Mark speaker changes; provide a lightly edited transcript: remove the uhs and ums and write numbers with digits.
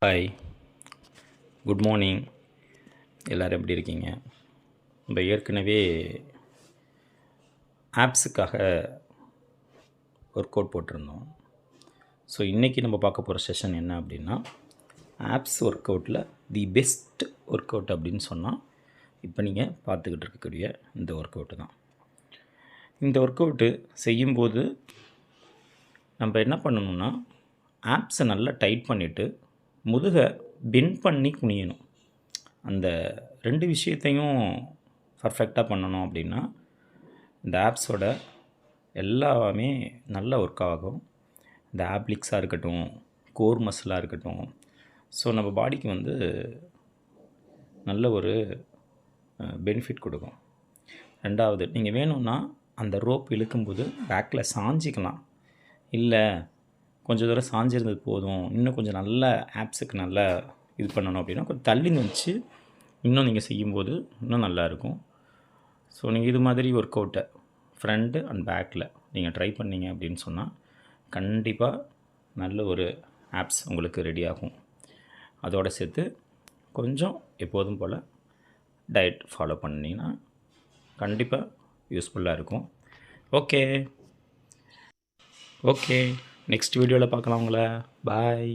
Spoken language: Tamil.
Speaker 1: Hi, good morning. எல்லோரும் எப்படி இருக்கீங்க? நம்ம ஏற்கனவே ஆப்ஸுக்காக ஒர்க் அவுட் போட்டிருந்தோம். ஸோ இன்றைக்கி நம்ம பார்க்க போகிற செஷன் என்ன அப்படின்னா, ஆப்ஸ் ஒர்க் அவுட்டில் தி பெஸ்ட் ஒர்க் அவுட் அப்படின்னு சொன்னால் இப்போ நீங்கள் பார்த்துக்கிட்டு இருக்கக்கூடிய இந்த ஒர்க் அவுட்டு தான். இந்த ஒர்க் அவுட்டு செய்யும்போது நம்ம என்ன பண்ணணும்னா, ஆப்ஸை நல்லா டைட் பண்ணிவிட்டு முதுகை பெண்ட் பண்ணி குனியணும். அந்த 2 விஷயத்தையும் பர்ஃபெக்டாக பண்ணணும் அப்படின்னா இந்த ஆப்ஸோட எல்லாமே நல்ல ஒர்க் ஆகும். இந்த ஆப்ளிக்ஸாக இருக்கட்டும், கோர் மசிலாக இருக்கட்டும், ஸோ நம்ம பாடிக்கு நல்ல ஒரு பெனிஃபிட் கொடுக்கும். 2வது, நீங்கள் வேணும்னா அந்த ரோப் இழுக்கும்போது பேக்கில் சாஞ்சிக்கலாம். இல்லை கொஞ்சம் தூரம் சாஞ்சிருந்தது போதும், இன்னும் கொஞ்சம் நல்ல ஆப்ஸுக்கு நல்லா இது பண்ணணும் அப்படின்னா கொஞ்சம் தள்ளி வச்சு இன்னும் நீங்கள் செய்யும்போது இன்னும் நல்லாயிருக்கும். ஸோ நீங்கள் இது மாதிரி ஒர்க் அவுட்டை ஃப்ரண்ட்டு அண்ட் பேக்கில் நீங்கள் ட்ரை பண்ணிங்க அப்படின்னு சொன்னால் கண்டிப்பாக நல்ல ஒரு ஆப்ஸ் உங்களுக்கு ரெடி ஆகும். அதோடு சேர்த்து கொஞ்சம் எப்போதும் போல் டயட் ஃபாலோ பண்ணிங்கன்னா கண்டிப்பாக யூஸ்ஃபுல்லாக இருக்கும். ஓகே, நெக்ஸ்ட் வீடியோவில் பார்க்கலாம் உங்களை. பாய்.